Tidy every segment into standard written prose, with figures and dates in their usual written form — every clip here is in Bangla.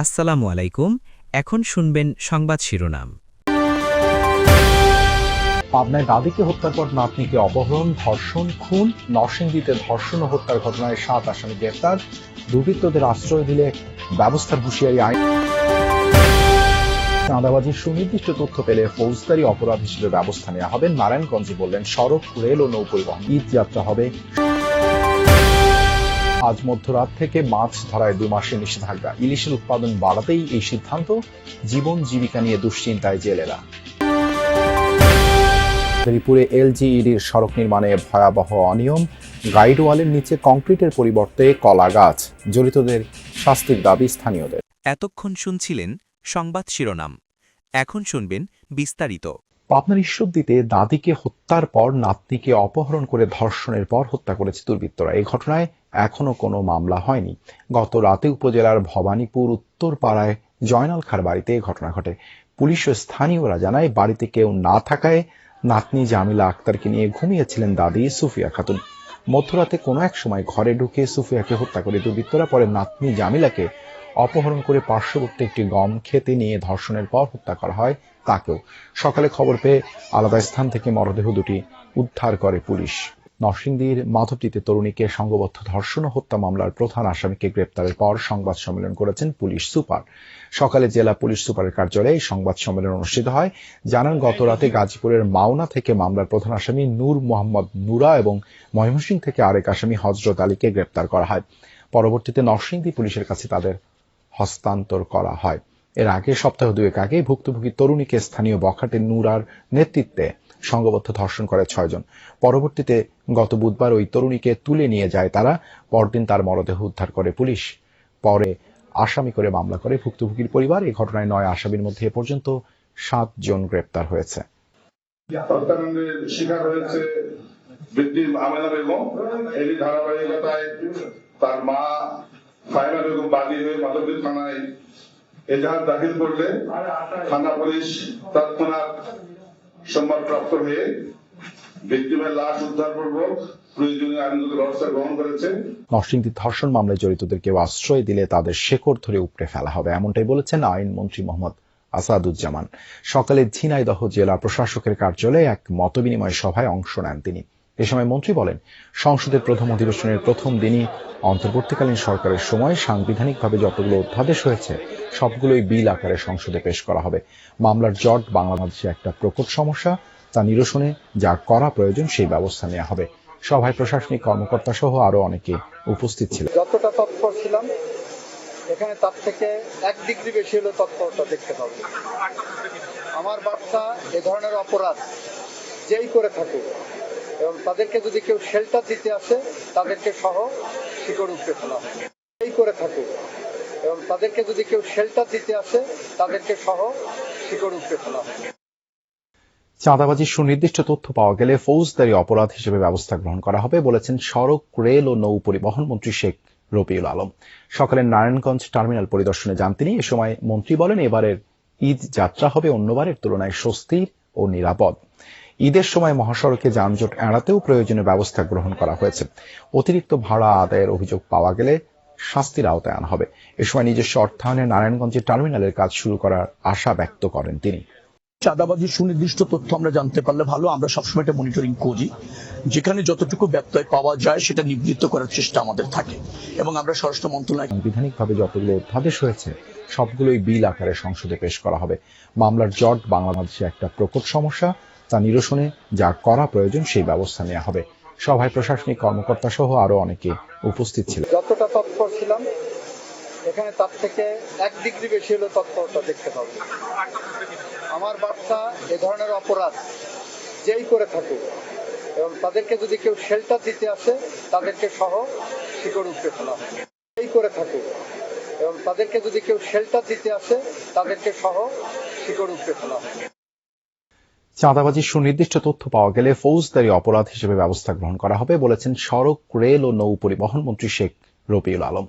আসসালামু আলাইকুম। এখন শুনবেন সংবাদ শিরোনাম। পাবনায় দাদিকে হত্যার পর নাতনিকে অপহরণ, ধর্ষণ, খুন। নরসিংদীতে ধর্ষণ ও হত্যার ঘটনায় 7 আসামি গ্রেফতার। দুর্বৃত্তদের আশ্রয় দিলে ব্যবস্থার হুঁশিয়ারি। আইন চাঁদাবাজির সুনির্দিষ্ট তথ্য পেলে ফৌজদারি অপরাধ হিসেবে ব্যবস্থা নেওয়া হবে। নারায়ণগঞ্জে বললেন সড়ক, রেল ও নৌ পরিবহন। ঈদ যাত্রা হবে। আজ মধ্যরাত থেকে মাছ ধরায় 2 মাসের নিষেধাজ্ঞা। ইলিশের উৎপাদন বাড়াতেই এই সিদ্ধান্ত। জীবন জীবিকা নিয়ে দুশ্চিন্তায় জেলেরা। মাদারীপুরে এলজিইডির সড়ক নির্মাণে ভয়াবহ অনিয়ম। গাইডওয়ালের নিচে কংক্রিটের পরিবর্তে কলা গাছ। জড়িতদের শাস্তির দাবি স্থানীয়দের। এতক্ষণ শুনছিলেন সংবাদ শিরোনাম। এখন শুনবেন বিস্তারিত। পাবনার ঈশ্বরদীতে দাদিকে হত্যার পর নাতনিকে অপহরণ করে ধর্ষণের পর হত্যা করেছে দুর্বৃত্তরা। এই ঘটনায় এখনো কোনো মামলা হয়নি। গত রাতে উপজেলার ভবানীপুর উত্তর পাড়ায় জয়নাল খার বাড়িতে এই ঘটনা ঘটে। পুলিশ ও স্থানীয়রা জানায় বাড়িতে কেউ না থাকায় নাতনি জামিলা আক্তারকে নিয়ে ঘুমিয়েছিলেন দাদি সুফিয়া খাতুন। মধ্যরাতে কোনো এক সময় ঘরে ঢুকে সুফিয়াকে হত্যা করে দুর্বৃত্তরা। পরে নাতনি জামিলাকে অপহরণ করে পার্শ্ববর্তী একটি গম খেতে নিয়ে ধর্ষণের পর হত্যা করা হয় তাকেও। সকালে খবর পেয়ে আলাদা স্থান থেকে মরদেহ দুটি উদ্ধার করে পুলিশ। নরসিংদীর মাধবদীতে তরুণীকে সংঘবদ্ধ ধর্ষণ ও হত্যা মামলার প্রধান আসামিকে গ্রেপ্তারের পর সংবাদ সম্মেলন করেছেন পুলিশ সুপার। সকালে জেলা পুলিশ সুপারের কার্যালয়ে সংবাদ সম্মেলন অনুষ্ঠিত হয়। জানান, গত রাতে গাজীপুরের মাওনা থেকে মামলার প্রধান আসামি নূর মোহাম্মদ নুরা এবং ময়মনসিংহ থেকে আরেক আসামি হযরত আলীকে গ্রেপ্তার করা হয়। পরবর্তীতে নরসিংদী পুলিশের কাছে তাদের হস্তান্তর করা হয়। এর আগে সপ্তাহ 2 আগে ভুক্তভোগী তরুণীকে স্থানীয় বখাটে নুরার নেতৃত্বে সংঘবদ্ধ ধর্ষণ করে 6 জন। পরবর্তীতে গত বুধবার ওই তরুণীকে তুলে নিয়ে যায় তারা। পরদিন তার মরদেহ উদ্ধার করে পুলিশ। পরে আসামি করে মামলা করে ভুক্তভোগীর পরিবার। এই ঘটনায় 9 আসামির মধ্যে এ পর্যন্ত 7 জন গ্রেপ্তার হয়েছে। হত্যাকাণ্ডের শিকার হয়েছে বৃদ্ধি আমেনা বেগম। এরই ধারাবাহিকতায় তার মা ফাইমা বেগম বাদী হয়ে মাধবদী থানায় এজাহার দাখিল করলে থানা পুলিশ তৎক্ষণাৎ সম্মানপ্রাপ্ত হয়ে ভিকটিমের লাশ উদ্ধারপূর্বক প্রয়োজনীয় আইনগত ব্যবস্থা গ্রহণ করেছে। নরসিংদী ধর্ষণ মামলায় জড়িতদের কেউ আশ্রয় দিলে তাদের শেকড় ধরে উপড়ে ফেলা হবে, এমনটাই বলেছেন আইনমন্ত্রী মোহাম্মদ আসাদুজ্জামান। সকালে ঝিনাইদহ জেলা প্রশাসকের কার্যালয়ে এক মতবিনিময় সভায় অংশ নেন তিনি। এ সময় মন্ত্রী বলেন, সংসদের প্রথম অধিবেশনের প্রথম দিনই অন্তর্বর্তীকালীন সরকারের সময় সাংবিধানিকভাবে যতগুলো অধ্যাদেশ হয়েছে সবগুলোই বিল আকারে সংসদে পেশ করা হবে। মামলার জট বাংলাদেশে একটা প্রকট সমস্যা, তা নিরসনে যা করা প্রয়োজন সেই ব্যবস্থা নেওয়া হবে। সভায় প্রশাসনিক কর্মকর্তা সহ আরো অনেকে উপস্থিত ছিলেন। যতটা তৎপর ছিলাম এখানে তার থেকে 1 ডিগ্রি বেশি হলে তৎপরতা দেখতে পাবো। আমার বার্তা, এ ধরনের অপরাধ যেই করে থাকুক এবং তাদেরকে যদি কেউ শেল্টার দিতে আসে তাদেরকে সহ শিকড় উপড়ে ফেলা হবে। যেই করে থাকুক এবং তাদেরকে যদি কেউ শেল্টার দিতে আসে তাদেরকে সহ শিকড় উপড়ে ফেলা হবে। চাঁদাবাজির সুনির্দিষ্ট তথ্য পাওয়া গেলে ফৌজদারি অপরাধ হিসেবে ব্যবস্থা গ্রহণ করা হবে বলেছেন সড়ক, রেল ও নৌ পরিবহন মন্ত্রী শেখ রবিউল আলম। সকালে নারায়ণগঞ্জ টার্মিনাল পরিদর্শনে যান তিনি। এ সময় মন্ত্রী বলেন, এবারের ঈদ যাত্রা হবে অন্যবারের তুলনায় স্বস্তির ও নিরাপদ। ঈদের সময় মহাসড়কে যানজট এড়াতেও প্রয়োজনীয় ব্যবস্থা গ্রহণ করা হয়েছে। অতিরিক্ত ভাড়া আদায়ের অভিযোগ পাওয়া গেলে শাস্তির আওতায় আনা হবে। এ সময় নিজস্ব অর্থায়নে নারায়ণগঞ্জের টার্মিনালের কাজ শুরু করার আশা ব্যক্ত করেন তিনি। চাঁদাবাজির সুনির্দিষ্ট তথ্য আমরা জানতে পারলে ভালো। আমরা সবসময় এটা মনিটরিং করি, যেখানে যতটুকু ব্যত্যয় পাওয়া যায় সেটা নিবৃত্ত করার চেষ্টা আমাদের থাকে এবং আমরা স্বরাষ্ট্র মন্ত্রণালয় সাংবিধানিকভাবে যতগুলো অধ্যাদেশ হয়েছে সবগুলোই বিল আকারে সংসদে পেশ করা হবে। মামলার জট বাংলাদেশে একটা প্রকট সমস্যা, তা নিরসনে যা করা প্রয়োজন সেই ব্যবস্থা নেওয়া হবে। সভায় প্রশাসনিক কর্মকর্তা সহ আরো অনেকে উপস্থিত ছিলেন। যতটা তৎপর ছিলাম এখানে তার থেকে 1 ডিগ্রি বেশি হলে তৎপরতা দেখতে পাবো। আমার বার্তা, এ ধরনের অপরাধ যেই করে থাকুক এবং তাদেরকে যদি কেউ শেল্টার দিতে আসে তাদেরকে সহ শিকড় উপড়ে ফেলা হবে। যেই করে থাকুক এবং তাদেরকে যদি কেউ শেল্টার দিতে আসে তাদেরকে সহ শিকড় উপড়ে ফেলা হবে। চাঁদাবাজির সুনির্দিষ্ট তথ্য পাওয়া গেলে ফৌজদারি অপরাধ হিসেবে ব্যবস্থা গ্রহণ করা হবে বলেছেন সড়ক, রেল ও নৌ পরিবহন মন্ত্রী শেখ রবিউল আলম।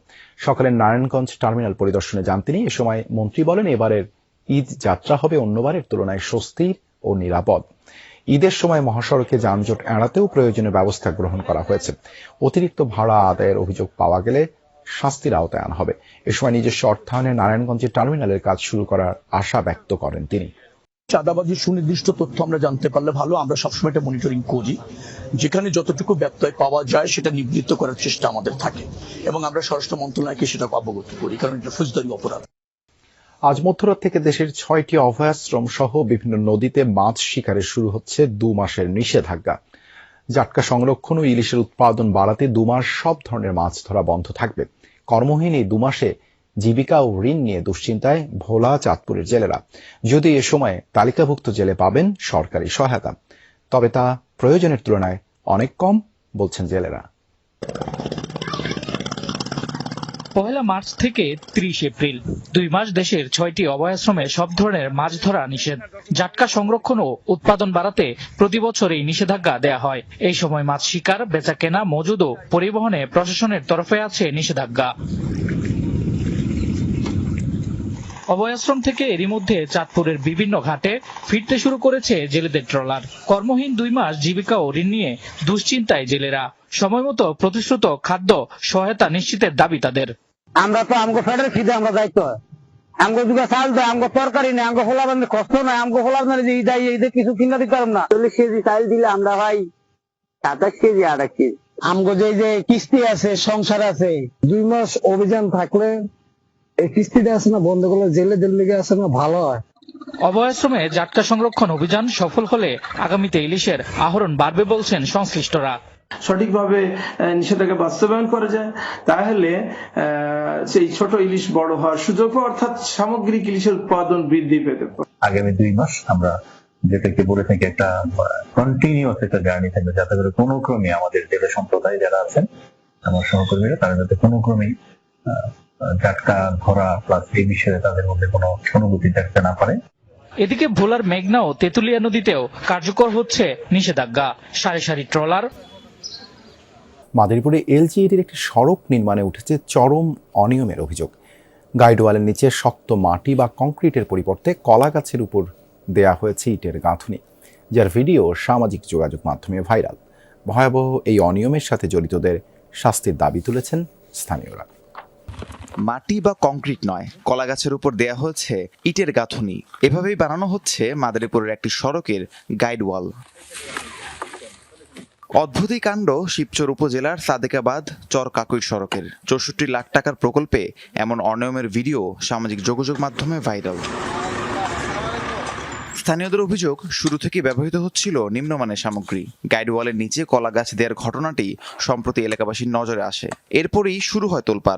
সকালে নারায়ণগঞ্জ টার্মিনাল পরিদর্শনে যান তিনি। এ সময় মন্ত্রী বলেন, এবারের ঈদ যাত্রা হবে অন্যবারের তুলনায় স্বস্তির ও নিরাপদ। ঈদের সময় মহাসড়কে যানজট এড়াতেও প্রয়োজনীয় ব্যবস্থা গ্রহণ করা হয়েছে। অতিরিক্ত ভাড়া আদায়ের অভিযোগ পাওয়া গেলে শাস্তির আওতায় আনা হবে। এ সময় নিজস্ব অর্থায়নে নারায়ণগঞ্জের টার্মিনালের কাজ শুরু করার আশা ব্যক্ত করেন তিনি। চাঁদাবাজির সুনির্দিষ্ট তথ্য আমরা জানতে পারলে ভালো, আমরা সবসময় এটা মনিটরিং করি। যেখানে যতটুকু ব্যত্যয় পাওয়া যায় সেটা নিবৃত্ত করার চেষ্টা আমাদের থাকে এবং আমরা স্বরাষ্ট্র মন্ত্রণালয়কে সেটা অবগত করি, কারণ এটা ফৌজদারি অপরাধ। আজ মধ্যরাত থেকে দেশের 6টি অভয়াশ্রম সহ বিভিন্ন নদীতে মাছ শিকারে শুরু হচ্ছে 2 মাসের নিষেধাজ্ঞা। জাটকা সংরক্ষণ ও ইলিশের উৎপাদন বাড়াতে 2 মাস সব ধরনের মাছ ধরা বন্ধ থাকবে। কর্মহীন এই 2 মাসে জীবিকা ও ঋণ নিয়ে দুশ্চিন্তায় ভোলা, চাঁদপুরের জেলেরা। যদি এ সময় তালিকাভুক্ত জেলে পাবেন সরকারি সহায়তা, তবে তা প্রয়োজনের তুলনায় অনেক কম বলছেন জেলেরা। 1 মার্চ থেকে 30 এপ্রিল 2 মাস দেশের 6টি অভয়াশ্রমে সব ধরনের মাছ ধরা নিষেধ। জাটকা সংরক্ষণ ও উৎপাদন বাড়াতে প্রতি বছর এই নিষেধাজ্ঞা দেয়া হয়। এই সময় মাছ শিকার, বেচাকেনা, মজুদ ও পরিবহনে প্রশাসনের তরফে আছে নিষেধাজ্ঞা। অভয়াশ্রম থেকে এরই মধ্যে চাঁদপুরের বিভিন্ন ঘাটে ফিরতে শুরু করেছে জেলেদের ট্রলার। কর্মহীন 2 মাস জীবিকা ও ঋণ নিয়ে দুশ্চিন্তায় জেলেরা। সময়মতো প্রতিশ্রুত খাদ্য সহায়তা নিশ্চিতের দাবি তাদের। আমরা তো আমগো ফেডারেল খিদে আমরা যাইতো আমগো দুগা চাল দেয়, আমগো তরকারি নেই, আমগো হোলা বান্ধে কষ্ট নাই, আমগো হোলা বান্ধে ঈদে কিছু কিনা দিতে পারব না। 40 কেজি চাল দিলে আমরা ভাই 27 কেজি 28 কেজি। আমগো যে কিস্তি আছে, সংসার আছে, 2 মাস অভিযান থাকলে এই কিস্তিটা আছে না বন্ধ করলে জেলেদের লেগে আছে না ভালো হয়। অভয়াশ্রমে জাটকা সংরক্ষণ অভিযান সফল হলে আগামীতে ইলিশের আহরণ বাড়বে বলছেন সংশ্লিষ্টরা। সঠিকভাবে নিষেধাজ্ঞা বাস্তবায়ন করা যায়, তাহলে সেই ছোট ইলিশ বড় হওয়ার সুযোগ, অর্থাৎ সামগ্রিক ইলিশের উৎপাদন বৃদ্ধি পেতে পারে। আগামী 2 মাস আমরা যেটাকে বলে থাকি একটা কন্টিনিউয়াস একটা জার্নি থাকবে, যাতে করে কোনো ক্রমে আমাদের জেলে সম্প্রদায় যারা আছেন আমার সহকর্মীরা, তারা যাতে কোনো ক্রমেই জাটকা ধরা প্লাস এই বিষয়ে তাদের মধ্যে কোনো অনুভূতি থাকতে না পারে। এদিকে ভোলার মেঘনা ও তেতুলিয়া নদীতেও কার্যকর হচ্ছে নিষেধাজ্ঞা। সারি সারি ট্রলার। মাদারীপুরে এলজিইডির একটি সড়ক নির্মাণে উঠেছে চরম অনিয়মের অভিযোগ। গাইডওয়ালের নিচে শক্ত মাটি বা কংক্রিটের পরিবর্তে কলা গাছের উপর দেয়া হয়েছে ইটের গাঁথুনি, যার ভিডিও সামাজিক যোগাযোগ মাধ্যমে ভাইরাল। ভয়াবহ এই অনিয়মের সাথে জড়িতদের শাস্তির দাবি তুলেছেন স্থানীয়রা। মাটি বা কংক্রিট নয়, কলা গাছের উপর দেয়া হয়েছে ইটের গাঁথুনি। এভাবেই বানানো হচ্ছে মাদারীপুরের একটি সড়কের গাইডওয়াল। অদ্ভুত এই কাণ্ড শিবচর উপজেলার সাদেকাবাদ চর কাকুই সড়কের। 64 লাখ টাকার প্রকল্পে এমন অনিয়মের ভিডিও সামাজিক যোগাযোগ মাধ্যমে ভাইরাল। স্থানীয়দের অভিযোগ, শুরু থেকে ব্যবহৃত হচ্ছিল নিম্নমানের সামগ্রী। গাইডওয়ালের নিচে কলা গাছ দেওয়ার ঘটনাটি সম্প্রতি এলাকাবাসীর নজরে আসে। এরপরেই শুরু হয় তোলপাড়।